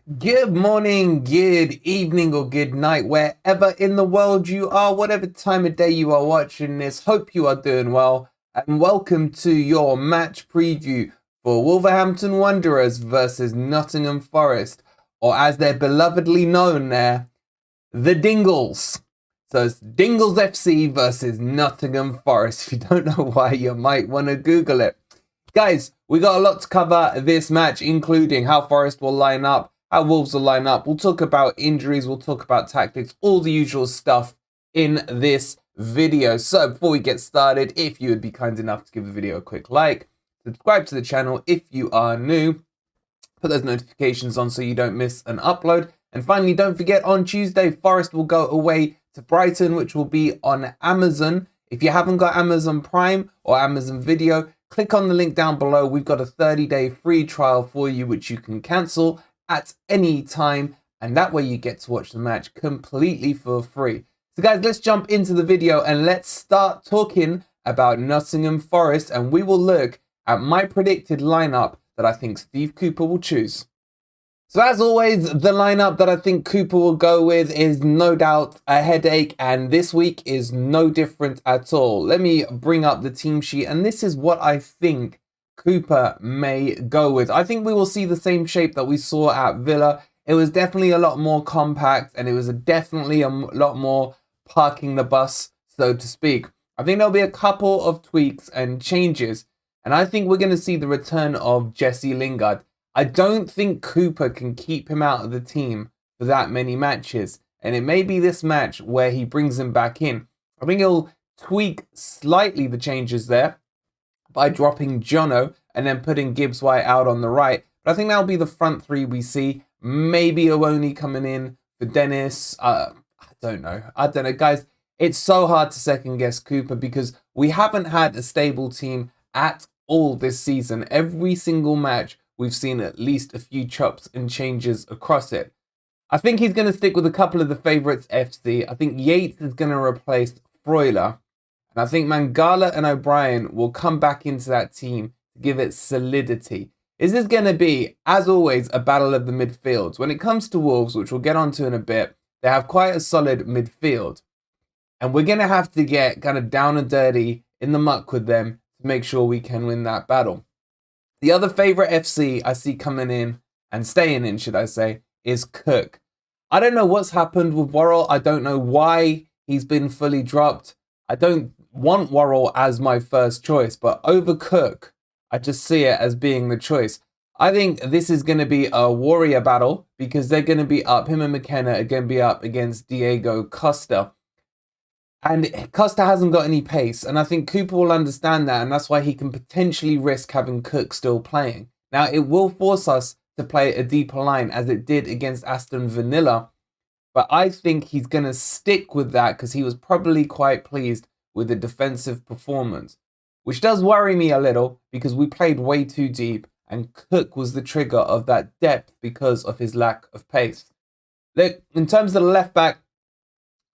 Good morning, good evening, or good night, wherever in the world you are, whatever time of day you are watching this. Hope you are doing well, and welcome to your match preview for Wolverhampton Wanderers versus Nottingham Forest, or as they're belovedly known there, the Dingles. So it's Dingles FC versus Nottingham Forest. If you don't know why, you might want to Google it. Guys, we got a lot to cover this match, including how Forest will line up, how Wolves will line up. We'll talk about injuries, we'll talk about tactics, all the usual stuff in this video. So before we get started, if you would be kind enough to give the video a quick like, subscribe to the channel if you are new, put those notifications on so you don't miss an upload. And finally, don't forget, on Tuesday, Forest will go away to Brighton, which will be on Amazon. If you haven't got Amazon Prime or Amazon Video, click on the link down below. We've got a 30-day free trial for you, which you can cancel at any time. And that way you get to watch the match completely for free. So guys, let's jump into the video and let's start talking about Nottingham Forest. And we will look at my predicted lineup that I think Steve Cooper will choose. So as always, the lineup that I think Cooper will go with is no doubt a headache, and this week is no different at all. Let me bring up the team sheet, and this is what I think Cooper may go with. I think we will see the same shape that we saw at Villa. It was definitely a lot more compact, and it was definitely a lot more parking the bus, so to speak. I think there'll be a couple of tweaks and changes, and I think we're going to see the return of Jesse Lingard. I don't think Cooper can keep him out of the team for that many matches. And it may be this match where he brings him back in. I think he'll tweak slightly the changes there by dropping Jono and then putting Gibbs White out on the right. But I think that'll be the front three we see. Maybe Owoni coming in for Dennis. I don't know. Guys, it's so hard to second guess Cooper because we haven't had a stable team at all this season. Every single match, we've seen at least a few chops and changes across it. I think he's going to stick with a couple of the favourites FC. I think Yates is going to replace Freuler. And I think Mangala and O'Brien will come back into that team to give it solidity. Is this going to be, as always, a battle of the midfields? When it comes to Wolves, which we'll get onto in a bit, they have quite a solid midfield. And we're going to have to get kind of down and dirty in the muck with them to make sure we can win that battle. The other favourite FC I see coming in, and staying in, should I say, is Cook. I don't know what's happened with Worrell. I don't know why he's been fully dropped. I don't want Worrell as my first choice, but over Cook, I just see it as being the choice. I think this is going to be a warrior battle because they're going to be up. Him and McKenna are going to be up against Diego Costa. And Costa hasn't got any pace, and I think Cooper will understand that, and that's why he can potentially risk having Cook still playing. Now, it will force us to play a deeper line, as it did against Aston Villa, but I think he's going to stick with that because he was probably quite pleased with the defensive performance, which does worry me a little because we played way too deep, and Cook was the trigger of that depth because of his lack of pace. Look, in terms of the left back,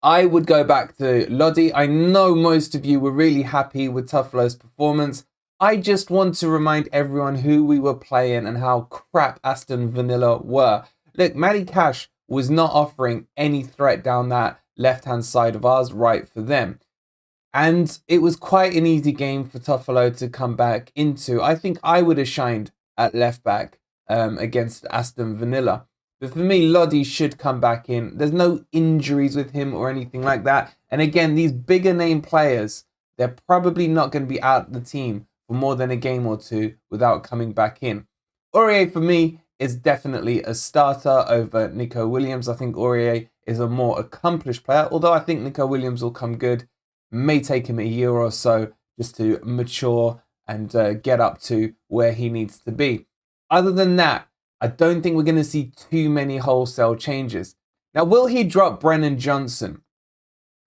I would go back to Lodi. I know most of you were really happy with Tuffalo's performance. I just want to remind everyone who we were playing and how crap Aston Villa were. Look, Matty Cash was not offering any threat down that left-hand side of ours, right for them. And it was quite an easy game for Tuffalo to come back into. I think I would have shined at left back against Aston Villa. But for me, Lodi should come back in. There's no injuries with him or anything like that. And again, these bigger name players, they're probably not going to be out of the team for more than a game or two without coming back in. Aurier, for me, is definitely a starter over Nico Williams. I think Aurier is a more accomplished player, although I think Nico Williams will come good. May take him a year or so just to mature and get up to where he needs to be. Other than that, I don't think we're going to see too many wholesale changes. Now, will he drop Brennan Johnson?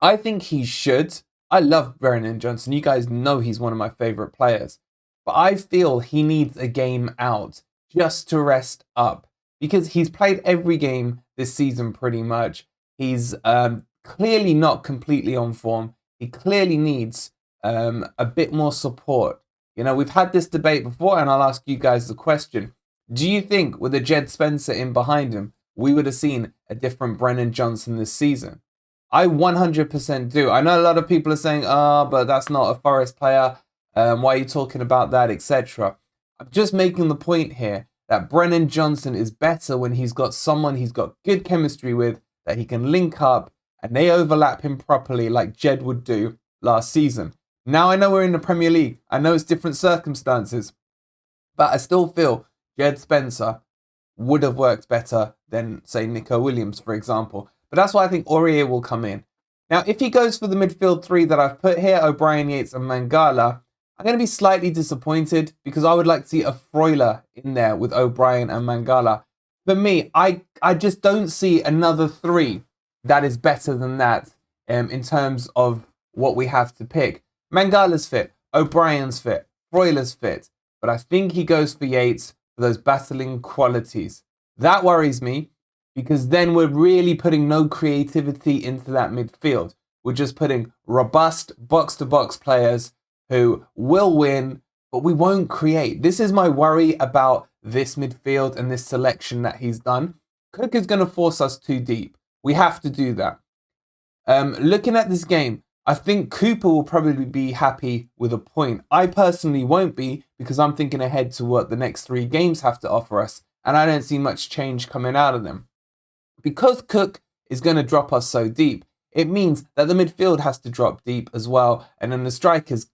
I think he should. I love Brennan Johnson. You guys know he's one of my favourite players. But I feel he needs a game out just to rest up because he's played every game this season pretty much. He's clearly not completely on form. He clearly needs a bit more support. You know, we've had this debate before, and I'll ask you guys the question. Do you think with a Jed Spencer in behind him, we would have seen a different Brennan Johnson this season? I 100% do. I know a lot of people are saying, oh, but that's not a Forest player. Why are you talking about that, etc. I'm just making the point here that Brennan Johnson is better when he's got someone he's got good chemistry with, that he can link up and they overlap him properly like Jed would do last season. Now I know we're in the Premier League. I know it's different circumstances, but I still feel Jed Spencer would have worked better than, say, Nico Williams, for example. But that's why I think Aurier will come in. Now, if he goes for the midfield three that I've put here, O'Brien, Yates and Mangala, I'm going to be slightly disappointed because I would like to see a Freuler in there with O'Brien and Mangala. For me, I just don't see another three that is better than that in terms of what we have to pick. Mangala's fit, O'Brien's fit, Freuler's fit, but I think he goes for Yates for those battling qualities. That worries me because then we're really putting no creativity into that midfield. We're just putting robust box-to-box players who will win, but we won't create. This is my worry about this midfield and this selection that he's done. Cook is going to force us too deep. We have to do that. Looking at this game, I think Cooper will probably be happy with a point. I personally won't be because I'm thinking ahead to what the next 3 games have to offer us, and I don't see much change coming out of them. Because Cook is going to drop us so deep, it means that the midfield has to drop deep as well, and then the strikers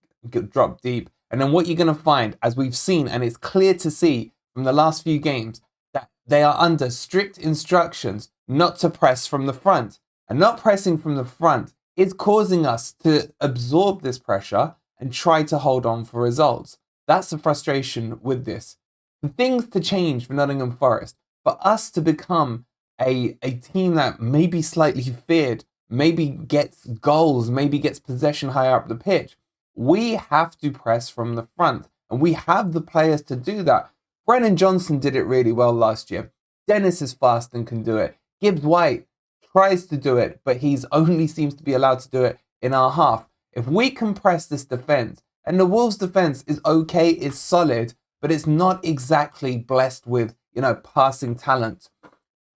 drop deep. And then what you're going to find, as we've seen, and it's clear to see from the last few games, that they are under strict instructions not to press from the front. And not pressing from the front is causing us to absorb this pressure and try to hold on for results. That's the frustration with this. For things to change for Nottingham Forest, for us to become a team that may be slightly feared, maybe gets goals, maybe gets possession higher up the pitch, we have to press from the front. And we have the players to do that. Brennan Johnson did it really well last year. Dennis is fast and can do it. Gibbs White tries to do it, but he's only seems to be allowed to do it in our half. If we can press this defence, and the Wolves defence is okay, it's solid, but it's not exactly blessed with, passing talent.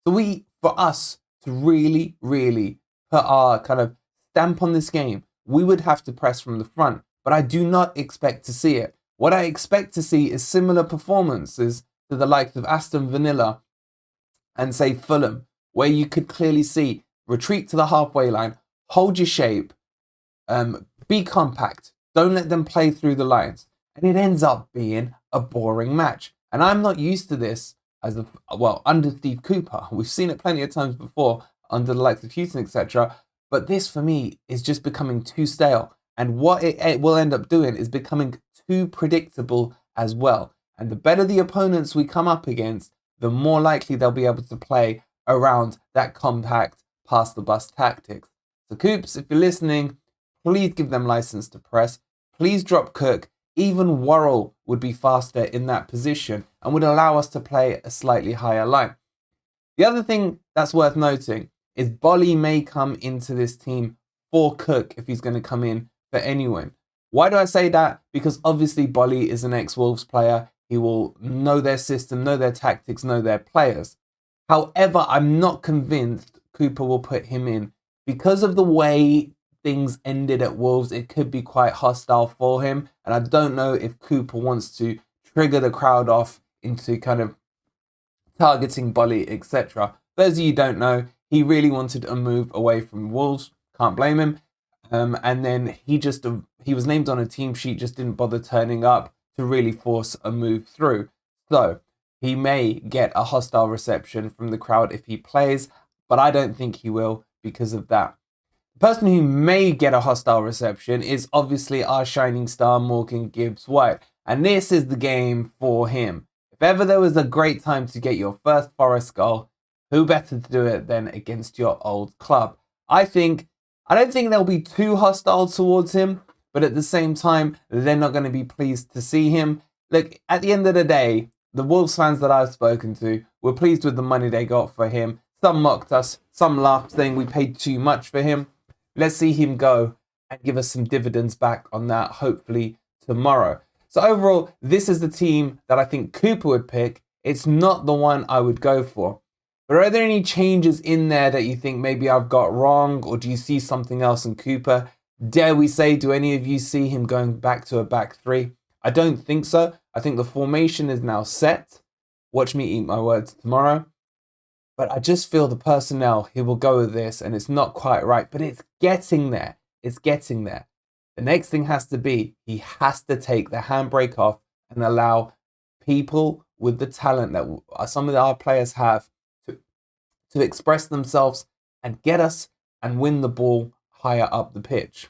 So for us to really, really put our kind of stamp on this game, we would have to press from the front, but I do not expect to see it. What I expect to see is similar performances to the likes of Aston Villa and, say, Fulham, where you could clearly see retreat to the halfway line, hold your shape, be compact, don't let them play through the lines. And it ends up being a boring match. And I'm not used to this under Steve Cooper. We've seen it plenty of times before under the likes of Houston, etc. But this, for me, is just becoming too stale. And what it will end up doing is becoming too predictable as well. And the better the opponents we come up against, the more likely they'll be able to play around that compact, pass-the-bus tactics. So Coops, if you're listening, please give them license to press. Please drop Cook. Even Worrell would be faster in that position and would allow us to play a slightly higher line. The other thing that's worth noting is Bolly may come into this team for Cook if he's going to come in for anyone. Why do I say that? Because obviously Bolly is an ex-Wolves player. He will know their system, know their tactics, know their players. However, I'm not convinced Cooper will put him in. Because of the way things ended at Wolves, it could be quite hostile for him. And I don't know if Cooper wants to trigger the crowd off into kind of targeting Bolly, etc. Those of you who don't know, he really wanted a move away from Wolves. Can't blame him. And then he was named on a team sheet, just didn't bother turning up to really force a move through. So he may get a hostile reception from the crowd if he plays, but I don't think he will because of that. The person who may get a hostile reception is obviously our shining star, Morgan Gibbs White. And this is the game for him. If ever there was a great time to get your first Forest goal, who better to do it than against your old club? I don't think they'll be too hostile towards him, but at the same time, they're not going to be pleased to see him. Look, at the end of the day, the Wolves fans that I've spoken to were pleased with the money they got for him. Some mocked us, some laughed, saying we paid too much for him. Let's see him go and give us some dividends back on that, hopefully tomorrow. So overall, this is the team that I think Cooper would pick. it's not the one I would go for. But are there any changes in there that you think maybe I've got wrong, or do you see something else in Cooper? Dare we say, do any of you see him going back to a back three? I don't think so. I think the formation is now set. Watch me eat my words tomorrow. But I just feel the personnel, he will go with this, and it's not quite right, but it's getting there. It's getting there. The next thing has to be, he has to take the handbrake off and allow people with the talent that some of our players have to express themselves and get us and win the ball higher up the pitch.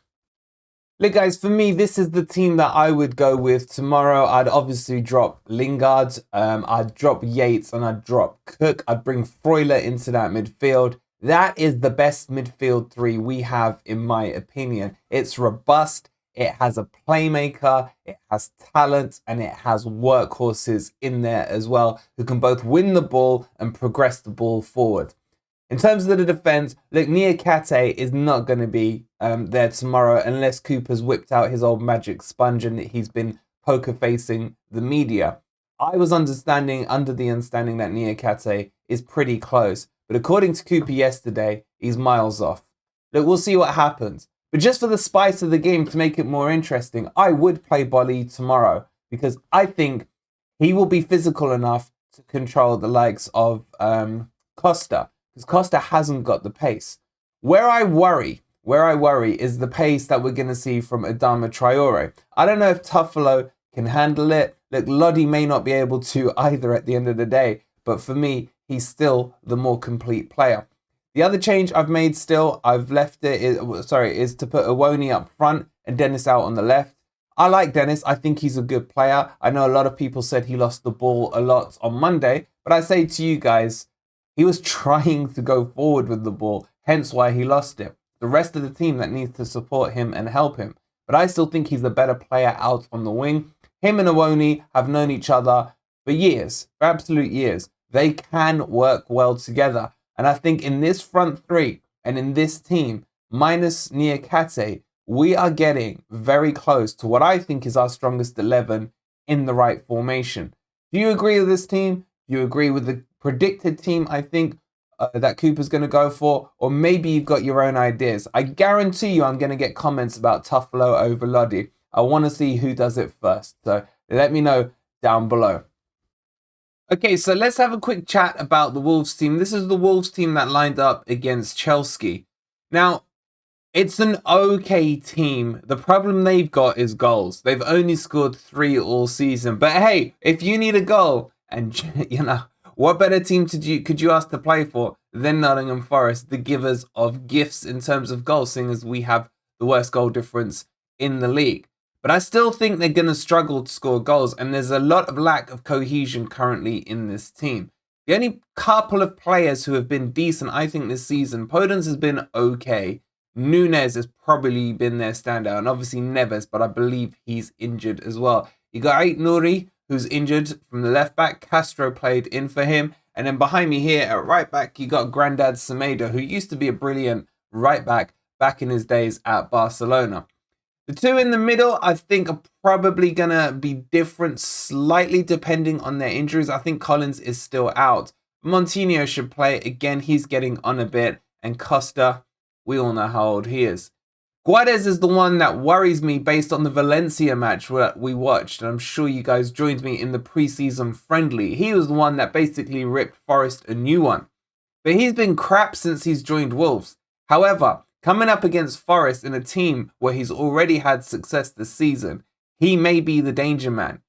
Look, guys, for me, this is the team that I would go with tomorrow. I'd obviously drop Lingard, I'd drop Yates, and I'd drop Cook. I'd bring Freuler into that midfield. That is the best midfield three we have, in my opinion. It's robust, it has a playmaker, it has talent, and it has workhorses in there as well who can both win the ball and progress the ball forward. In terms of the defence, look, Niakate is not going to be there tomorrow unless Cooper's whipped out his old magic sponge and he's been poker facing the media. I was under the understanding that Niakate is pretty close, but according to Cooper yesterday, he's miles off. Look, we'll see what happens. But just for the spice of the game, to make it more interesting, I would play Bolly tomorrow because I think he will be physical enough to control the likes of Costa. Because Costa hasn't got the pace. Where I worry is the pace that we're going to see from Adama Traore. I don't know if Tuffalo can handle it. Look, Lodi may not be able to either at the end of the day, but for me, he's still the more complete player. The other change I've made still, is to put Awoni up front and Dennis out on the left. I like Dennis. I think he's a good player. I know a lot of people said he lost the ball a lot on Monday, but I say to you guys, he was trying to go forward with the ball, hence why he lost it. The rest of the team that needs to support him and help him. But I still think he's a better player out on the wing. Him and Awoni have known each other for years, for absolute years. They can work well together. And I think in this front three and in this team, minus Niakate, we are getting very close to what I think is our strongest 11 in the right formation. Do you agree with this team? Do you agree with the predicted team I think that Cooper's going to go for? Or maybe you've got your own ideas. I guarantee you I'm going to get comments about Tuffalo over Lodi. I want to see who does it first. So let me know down below. Okay, so let's have a quick chat about the Wolves team. This is the Wolves team that lined up against Chelsea. Now, it's an okay team. The problem they've got is goals. They've only scored 3 all season. But hey, if you need a goal, and you know, what better team could you ask to play for than Nottingham Forest, the givers of gifts in terms of goals, seeing as we have the worst goal difference in the league. But I still think they're going to struggle to score goals, and there's a lot of lack of cohesion currently in this team. The only couple of players who have been decent, I think, this season, Podence has been okay. Nunes has probably been their standout, and obviously Neves, but I believe he's injured as well. You got Ait Nouri, who's injured from the left back. Castro played in for him. And then behind me here at right back, you got Grandad Semedo, who used to be a brilliant right back in his days at Barcelona. The two in the middle, I think, are probably going to be different slightly depending on their injuries. I think Collins is still out. Montinho should play. Again, he's getting on a bit. And Costa, we all know how old he is. Guedes is the one that worries me based on the Valencia match that we watched. And I'm sure you guys joined me in the preseason friendly. He was the one that basically ripped Forest a new one. But he's been crap since he's joined Wolves. However, coming up against Forest in a team where he's already had success this season, he may be the danger man.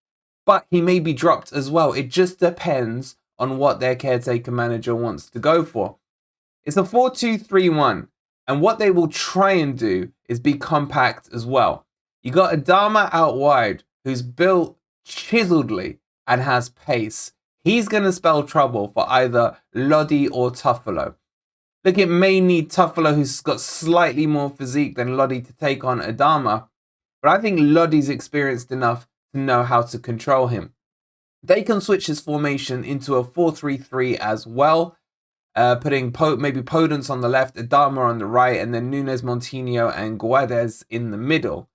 But he may be dropped as well. It just depends on what their caretaker manager wants to go for. It's a 4-2-3-1. And what they will try and do is be compact as well. You got Adama out wide, who's built chiseledly and has pace. He's going to spell trouble for either Lodi or Tuffalo. Look, it may need Tuffalo, who's got slightly more physique than Lodi, to take on Adama. But I think Lodi's experienced enough to know how to control him. They can switch his formation into a 4-3-3 as well. Putting maybe Podence on the left, Adama on the right, and then Nunes, Montinho, and Guedes in the middle.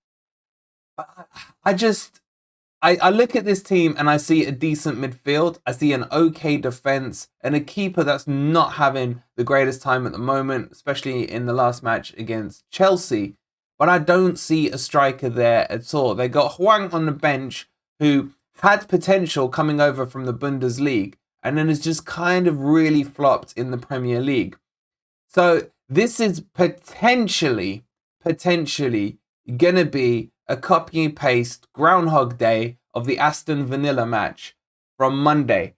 I look at this team and I see a decent midfield. I see an okay defense and a keeper that's not having the greatest time at the moment, especially in the last match against Chelsea. But I don't see a striker there at all. They got Hwang on the bench, who had potential coming over from the Bundesliga and then has just kind of really flopped in the Premier League. So this is potentially going to be a copy and paste Groundhog Day of the Aston Villa match from Monday.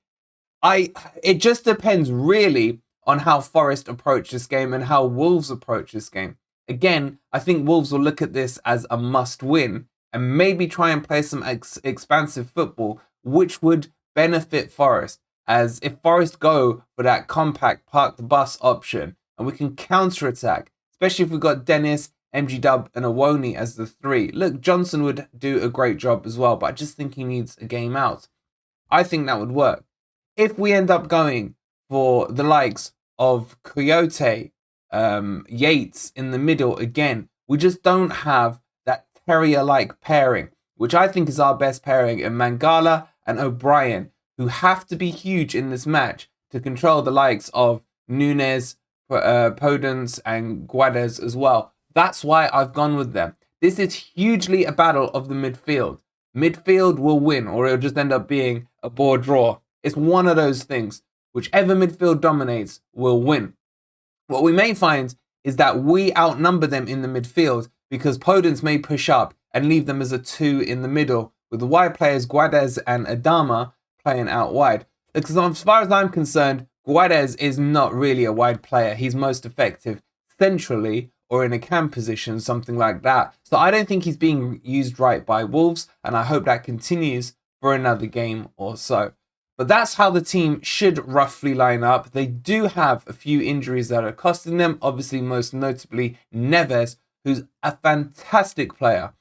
It just depends really on how Forest approach this game and how Wolves approach this game. Again, I think Wolves will look at this as a must win and maybe try and play some expansive football, which would benefit Forest. As if Forest go for that compact park the bus option and we can counter attack, especially if we've got Dennis, MG Dub and Awoni as the three. Look, Johnson would do a great job as well, but I just think he needs a game out. I think that would work. If we end up going for the likes of Coyote, Yates in the middle again, we just don't have that terrier-like pairing, which I think is our best pairing in Mangala and O'Brien, who have to be huge in this match to control the likes of Nunes, Podence and Guedes as well. That's why I've gone with them. This is hugely a battle of the midfield. Midfield will win, or it'll just end up being a bore draw. It's one of those things. Whichever midfield dominates will win. What we may find is that we outnumber them in the midfield because Podence may push up and leave them as a 2 in the middle, with the wide players Guedes and Adama playing out wide. Because as far as I'm concerned, Guedes is not really a wide player. He's most effective centrally or in a cam position, something like that. So I don't think he's being used right by Wolves, and I hope that continues for another game or so. But that's how the team should roughly line up. They do have a few injuries that are costing them, obviously most notably Neves, who's a fantastic player,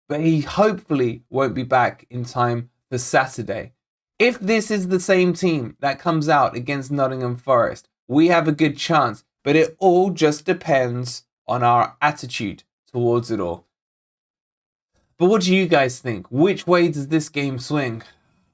but he hopefully won't be back in time for Saturday. If this is the same team that comes out against Nottingham Forest, we have a good chance, but it all just depends on our attitude towards it all. But what do you guys think? Which way does this game swing?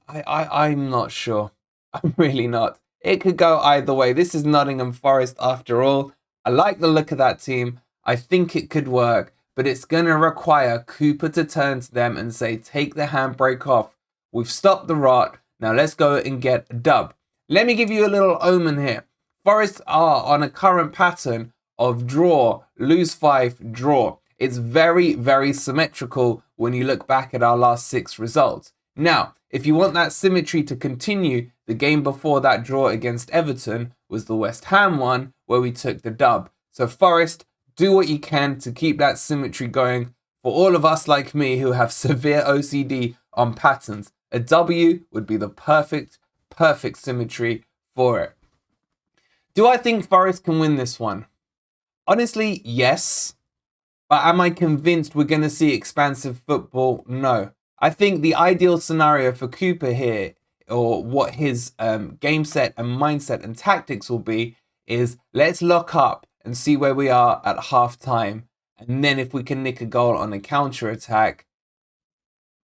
I'm not sure. I'm really not. It could go either way. This is Nottingham Forest after all. I like the look of that team. I think it could work, but it's going to require Cooper to turn to them and say, take the handbrake off. We've stopped the rot. Now let's go and get a dub. Let me give you a little omen here. Forest are on a current pattern of draw, lose 5, draw. It's very, very symmetrical when you look back at our last 6 results. Now, if you want that symmetry to continue, the game before that draw against Everton was the West Ham one where we took the dub. So Forest, do what you can to keep that symmetry going for all of us like me who have severe OCD on patterns. A W would be the perfect symmetry for it. Do I think Forest can win this one? Honestly, yes. But am I convinced we're going to see expansive football? No. I think the ideal scenario for Cooper here, or what his game set and mindset and tactics will be, is let's lock up and see where we are at half time. And then if we can nick a goal on a counter attack,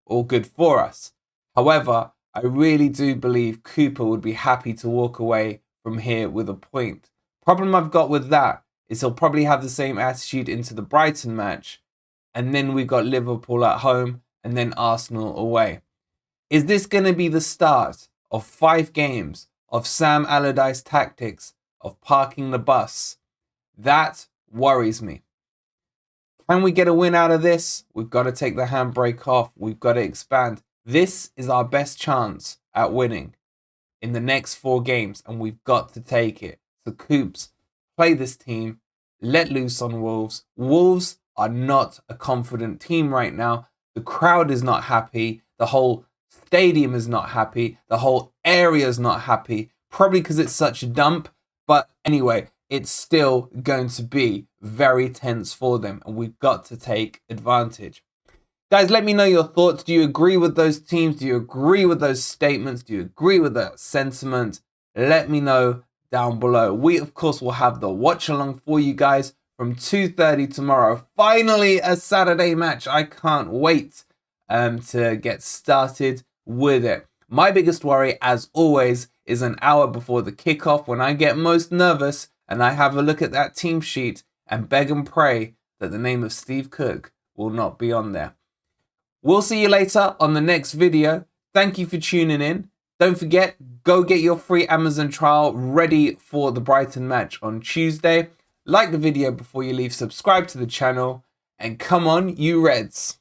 all good for us. However, I really do believe Cooper would be happy to walk away from here with a point. Problem I've got with that is he'll probably have the same attitude into the Brighton match. And then we've got Liverpool at home and then Arsenal away. Is this going to be the start of 5 games of Sam Allardyce tactics of parking the bus? That worries me. Can we get a win out of this? We've got to take the handbrake off. We've got to expand. This is our best chance at winning in the next 4 games, and we've got to take it. So Coops, play this team, let loose on Wolves. Wolves are not a confident team right now. The crowd is not happy. The whole stadium is not happy. The whole area is not happy. Probably because it's such a dump. But anyway, it's still going to be very tense for them, and we've got to take advantage. Guys, let me know your thoughts. Do you agree with those teams? Do you agree with those statements? Do you agree with that sentiment? Let me know down below. We, of course, will have the watch along for you guys from 2:30 tomorrow. Finally, a Saturday match. I can't wait. to get started with it. My biggest worry, as always, is an hour before the kickoff when I get most nervous and I have a look at that team sheet and beg and pray that the name of Steve Cook will not be on there. We'll see you later on the next video. Thank you for tuning in. Don't forget, go get your free Amazon trial ready for the Brighton match on Tuesday. Like the video before you leave, subscribe to the channel, and come on, you Reds.